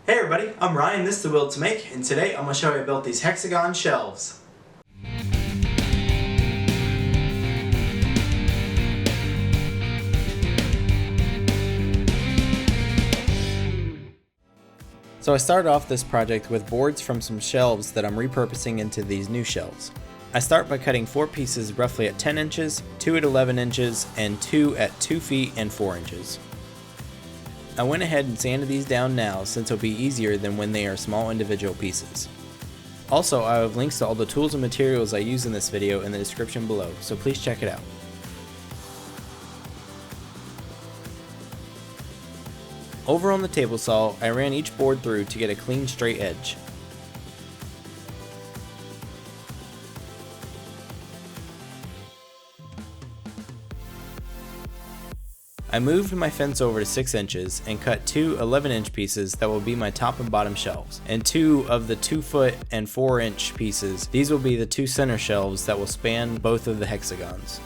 Hey everybody, I'm Ryan, this is The Will to Make, and today I'm going to show you how I built these hexagon shelves. So I started off this project with boards from some shelves that I'm repurposing into these new shelves. I start by cutting 4 pieces roughly at 10 inches, 2 at 11 inches, and 2 at 2 feet and 4 inches. I went ahead and sanded these down now since it'll be easier than when they are small individual pieces. Also, I have links to all the tools and materials I use in this video in the description below, so please check it out. Over on the table saw, I ran each board through to get a clean straight edge. I moved my fence over to 6 inches and cut 2 11-inch pieces that will be my top and bottom shelves, and 2 of the 2-foot and 4-inch pieces. These will be the 2 center shelves that will span both of the hexagons.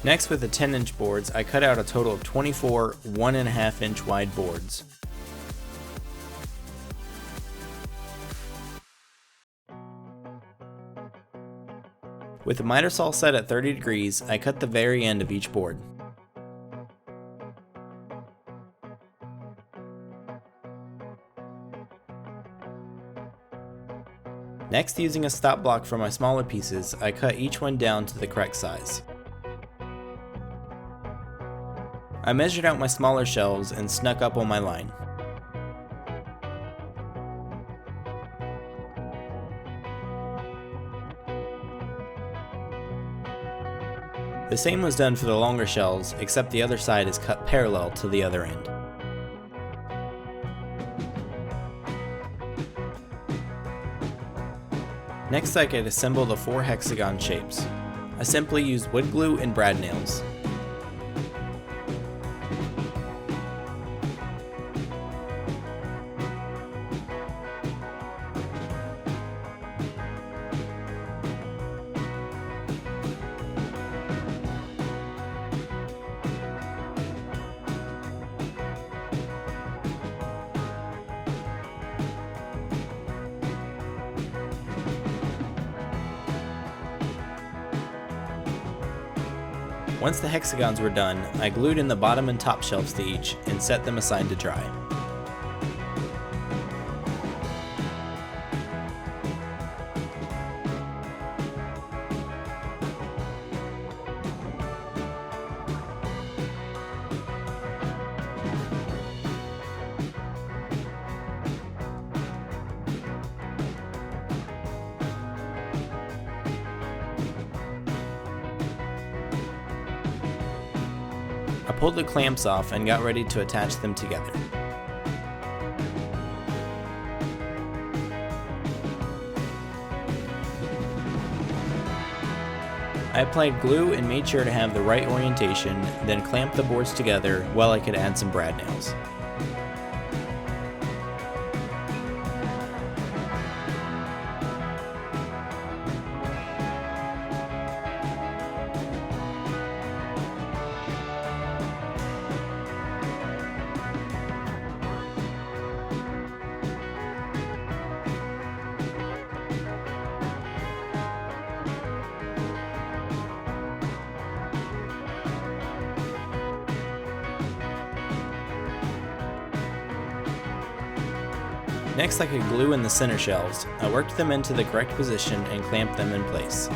Next, with the 10-inch boards, I cut out a total of 24 1.5-inch wide boards. With the miter saw set at 30 degrees, I cut the very end of each board. Next, using a stop block for my smaller pieces, I cut each one down to the correct size. I measured out my smaller shelves and snuck up on my line. The same was done for the longer shelves, except the other side is cut parallel to the other end. Next, I could assemble the 4 hexagon shapes. I simply used wood glue and brad nails. Once the hexagons were done, I glued in the bottom and top shelves to each and set them aside to dry. I pulled the clamps off and got ready to attach them together. I applied glue and made sure to have the right orientation, then clamped the boards together while I could add some brad nails. Next, I could glue in the center shelves. I worked them into the correct position and clamped them in place.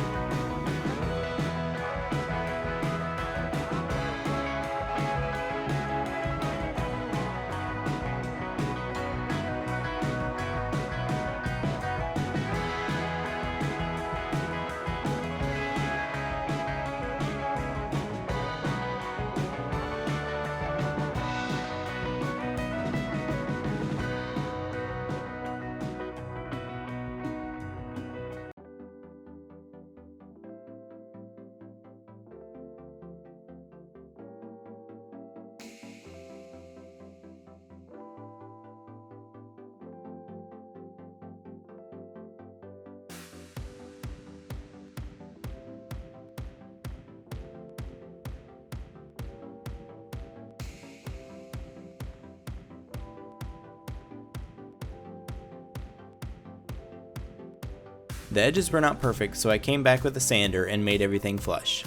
The edges were not perfect, so I came back with a sander and made everything flush.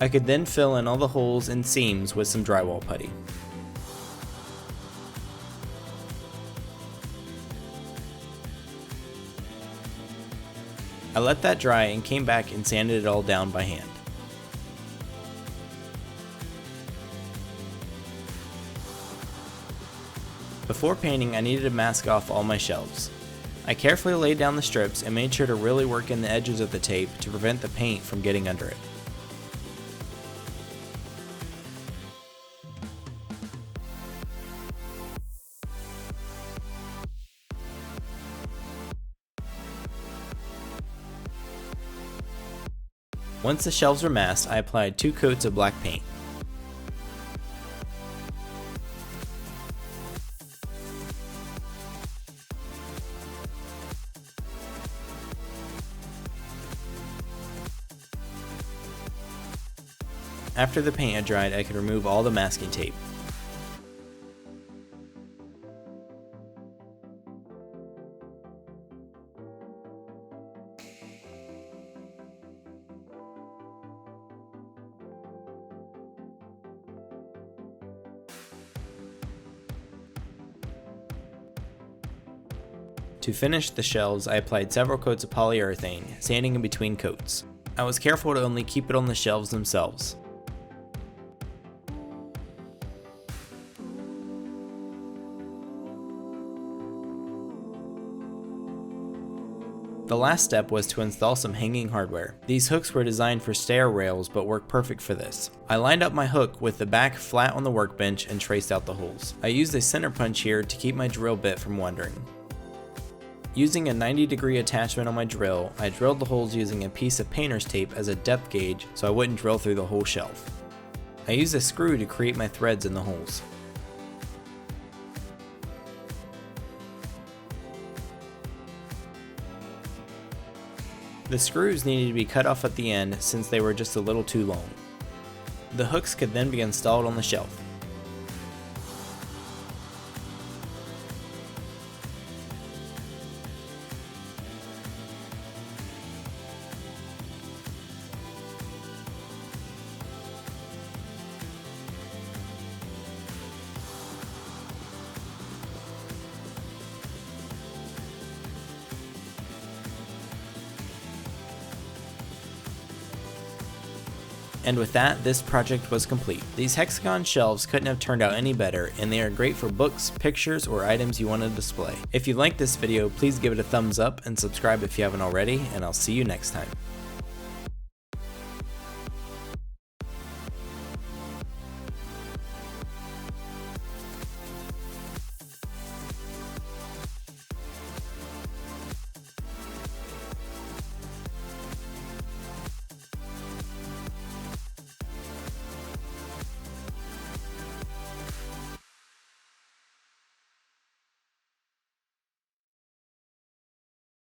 I could then fill in all the holes and seams with some drywall putty. I let that dry and came back and sanded it all down by hand. Before painting, I needed to mask off all my shelves. I carefully laid down the strips and made sure to really work in the edges of the tape to prevent the paint from getting under it. Once the shelves were masked, I applied 2 coats of black paint. After the paint had dried, I could remove all the masking tape. To finish the shelves, I applied several coats of polyurethane, sanding in between coats. I was careful to only keep it on the shelves themselves. The last step was to install some hanging hardware. These hooks were designed for stair rails but work perfect for this. I lined up my hook with the back flat on the workbench and traced out the holes. I used a center punch here to keep my drill bit from wandering. Using a 90-degree attachment on my drill, I drilled the holes using a piece of painter's tape as a depth gauge so I wouldn't drill through the whole shelf. I used a screw to create my threads in the holes. The screws needed to be cut off at the end since they were just a little too long. The hooks could then be installed on the shelf. And with that, this project was complete. These hexagon shelves couldn't have turned out any better, and they are great for books, pictures, or items you want to display. If you liked this video, please give it a thumbs up and subscribe if you haven't already, and I'll see you next time.